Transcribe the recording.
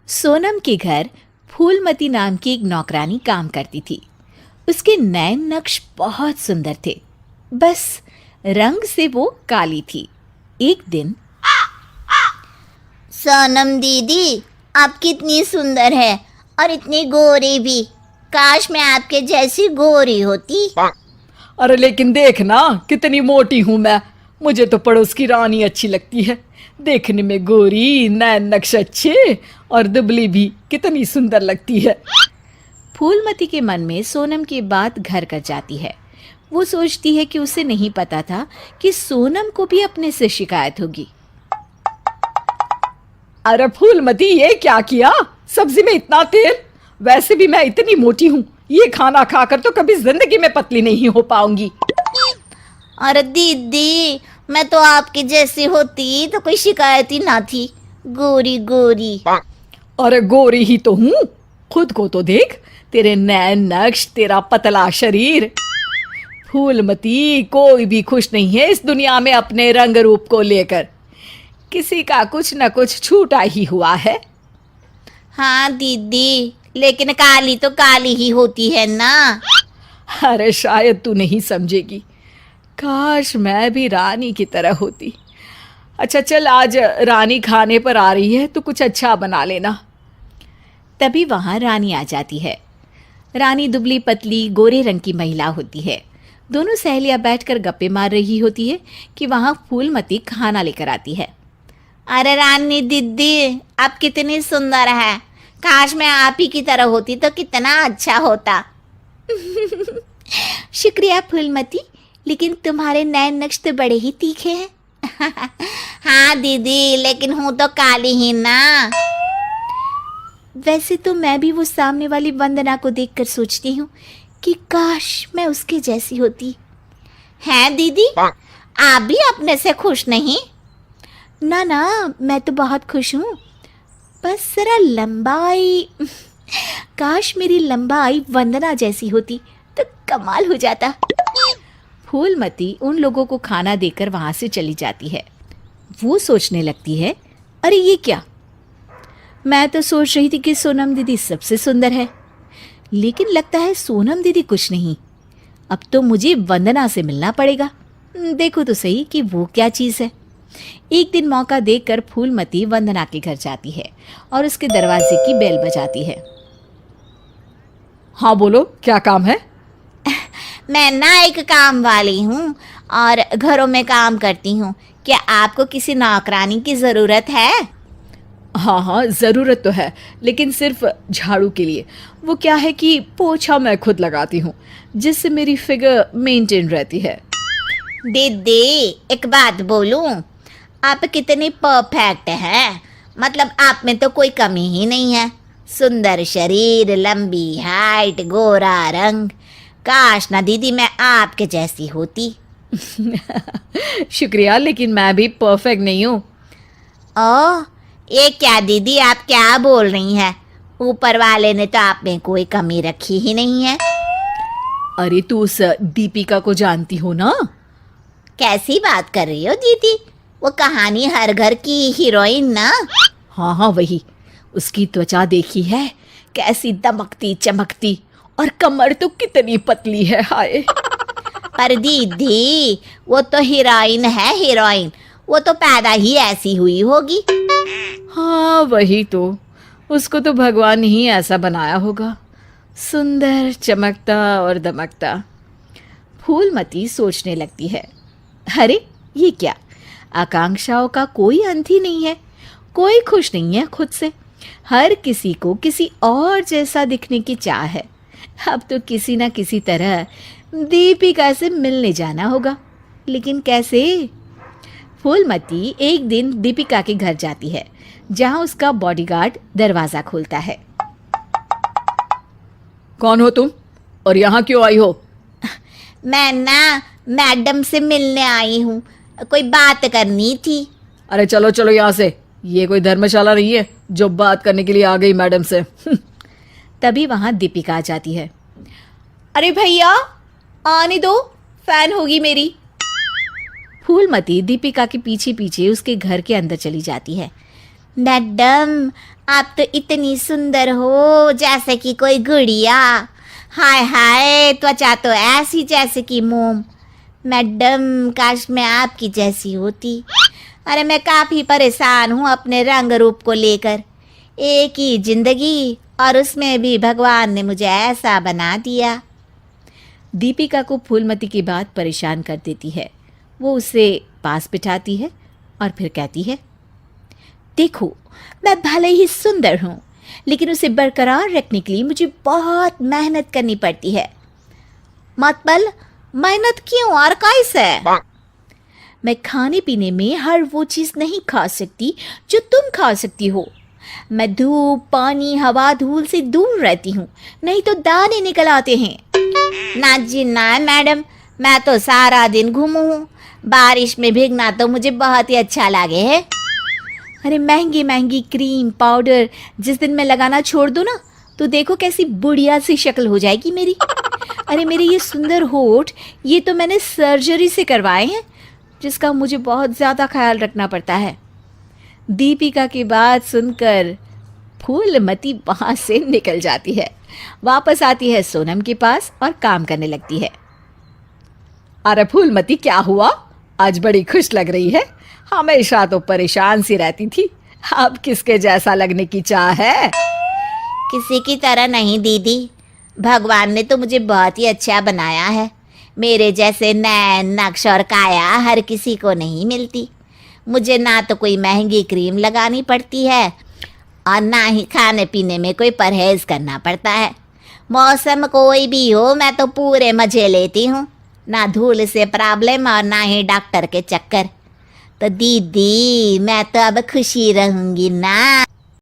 सोनम के घर फूलमती नाम की एक नौकरानी काम करती थी। उसके नैन नक्श बहुत सुंदर थे, बस रंग से वो काली थी। एक दिन, सोनम दीदी, आप कितनी सुंदर है और इतनी गोरी भी। काश मैं आपके जैसी गोरी होती। अरे लेकिन देख ना, कितनी मोटी हूं मैं। मुझे तो पड़ोस की रानी अच्छी लगती है। देखने में गोरी, नैन नक्श अच्छे और दुबली भी कितनी सुंदर लगती है। फूलमती के मन में सोनम की बात घर कर जाती है। वो सोचती है कि उसे नहीं पता था कि सोनम को भी अपने से शिकायत होगी। अरे फूलमती, ये क्या किया? सब्जी में इतना तेल। वैसे भी मैं इतनी मोटी हूँ, ये खाना खाकर तो कभी जिंदगी में पतली नहीं हो पाऊंगी। अरे दीदी, मैं तो आपकी जैसी होती तो कोई शिकायत ही ना थी। गोरी गोरी। अरे गोरी ही तो हूँ, खुद को तो देख। तेरे नैन नक्श, तेरा पतला शरीर। फूलमती, कोई भी खुश नहीं है इस दुनिया में अपने रंग रूप को लेकर। किसी का कुछ न कुछ छूटा ही हुआ है। हाँ दीदी, लेकिन काली तो काली ही होती है ना। अरे शायद तू नहीं समझेगी। काश मैं भी रानी की तरह होती। अच्छा चल, आज रानी खाने पर आ रही है तो कुछ अच्छा बना लेना। तभी वहां रानी आ जाती है। रानी दुबली पतली गोरे रंग की महिला होती है। दोनों सहेलियां बैठकर गप्पे मार रही होती है कि वहां फूलमती खाना लेकर आती है। अरे रानी दीदी, आप कितनी सुंदर है। काश मैं आप ही की तरह होती तो कितना अच्छा होता। शुक्रिया फूलमती, लेकिन तुम्हारे नैन नक्श तो बड़े ही तीखे हैं। हाँ दीदी, लेकिन हूँ तो काली ही ना। वैसे तो मैं भी वो सामने वाली वंदना को देखकर सोचती हूँ कि काश मैं उसके जैसी होती। हैं दीदी, आप भी अपने से खुश नहीं? ना ना, मैं तो बहुत खुश हूँ। बस जरा लंबाई, काश मेरी लंबाई वंदना जैसी होती तो कमाल हो जाता। फूलमती उन लोगों को खाना देकर वहां से चली जाती है। वो सोचने लगती है, अरे ये क्या, मैं तो सोच रही थी कि सोनम दीदी सबसे सुंदर है, लेकिन लगता है सोनम दीदी कुछ नहीं। अब तो मुझे वंदना से मिलना पड़ेगा। देखो तो सही कि वो क्या चीज़ है। एक दिन मौका देखकर फूलमती वंदना के घर जाती है और उसके दरवाजे की बेल बजाती है। हाँ बोलो, क्या काम है? मैं ना एक काम वाली हूँ और घरों में काम करती हूँ। क्या आपको किसी नौकरानी की ज़रूरत है? हाँ हाँ, ज़रूरत तो है, लेकिन सिर्फ झाड़ू के लिए। वो क्या है कि पोछा मैं खुद लगाती हूँ, जिससे मेरी फिगर मेंटेन रहती है। दीदी, एक बात बोलूं, आप कितनी परफेक्ट हैं। मतलब आप में तो कोई कमी ही नहीं है। सुंदर शरीर, लंबी हाइट, गोरा रंग। काश ना दीदी मैं आपके जैसी होती। शुक्रिया, लेकिन मैं भी परफेक्ट नहीं हूँ। ओह, ये क्या दीदी, आप क्या बोल रही हैं? ऊपर वाले ने तो आप में कोई कमी रखी ही नहीं है। अरे तू उस दीपिका को जानती हो ना? कैसी बात कर रही हो दीदी? वो कहानी हर घर की हीरोइन ना? हाँ हाँ वही। उसकी त्वचा देखी है, कैसी दमकती चमकती, और कमर तो कितनी पतली है, हाय। पर दीदी, वो तो हीरोइन है, हीरोइन। वो तो पैदा ही ऐसी हुई होगी। हाँ वही तो, उसको तो भगवान ही ऐसा बनाया होगा, सुंदर, चमकता और दमकता। फूलमती सोचने लगती है, अरे ये क्या, आकांक्षाओं का कोई अंत ही नहीं है। कोई खुश नहीं है खुद से। हर किसी को किसी और जैसा दिखने की चाह है। अब तो किसी ना किसी तरह दीपिका से मिलने जाना होगा, लेकिन कैसे? फूलमती एक दिन दीपिका के घर जाती है, जहां उसका बॉडीगार्ड दरवाजा खोलता है। कौन हो तुम और यहाँ क्यों आई हो? मैं ना मैडम से मिलने आई हूँ, कोई बात करनी थी। अरे चलो चलो यहाँ से, ये कोई धर्मशाला नहीं है जो बात करने के लिए आ गई मैडम से। तभी वहां दीपिका आ जाती है। अरे भैया आने दो, फैन होगी मेरी। फूलमती दीपिका के पीछे पीछे उसके घर के अंदर चली जाती है। मैडम, आप तो इतनी सुंदर हो जैसे कि कोई गुड़िया। हाय हाय, त्वचा तो ऐसी जैसे कि मोम। मैडम, काश मैं आपकी जैसी होती। अरे मैं काफ़ी परेशान हूँ अपने रंग रूप को लेकर। एक ही जिंदगी और उसमें भी भगवान ने मुझे ऐसा बना दिया। दीपिका को फूलमती की बात परेशान कर देती है। वो उसे पास बिठाती है और फिर कहती है, देखो, मैं भले ही सुंदर हूँ, लेकिन उसे बरकरार रखने के लिए मुझे बहुत मेहनत करनी पड़ती है। मतलब मेहनत क्यों और कैसे? मैं खाने पीने में हर वो चीज़ नहीं खा सकती जो तुम खा सकती हो। मैं धूप, पानी, हवा, धूल से दूर रहती हूँ, नहीं तो दाने निकल आते हैं। ना जी ना मैडम, मैं तो सारा दिन घूमू हूँ। बारिश में भीगना तो मुझे बहुत ही अच्छा लगे है। अरे महंगी महंगी क्रीम, पाउडर जिस दिन मैं लगाना छोड़ दूँ ना, तो देखो कैसी बुढ़िया सी शक्ल हो जाएगी मेरी। अरे मेरे ये सुंदर होठ, ये तो मैंने सर्जरी से करवाए हैं, जिसका मुझे बहुत ज़्यादा ख्याल रखना पड़ता है। दीपिका की बात सुनकर फूलमती वहाँ से निकल जाती है। वापस आती है सोनम के पास और काम करने लगती है। अरे फूलमती, क्या हुआ? आज बड़ी खुश लग रही है। हमेशा तो परेशान सी रहती थी, अब किसके जैसा लगने की चाह है? किसी की तरह नहीं दीदी, भगवान ने तो मुझे बहुत ही अच्छा बनाया है। मेरे जैसे नैन, नक्श और काया हर किसी को नहीं मिलती। मुझे ना तो कोई महंगी क्रीम लगानी पड़ती है और ना ही खाने पीने में कोई परहेज करना पड़ता है। मौसम कोई भी हो, मैं तो पूरे मज़े लेती हूँ। ना धूल से प्रॉब्लम और ना ही डॉक्टर के चक्कर। तो दीदी, मैं तो अब खुशी रहूँगी ना।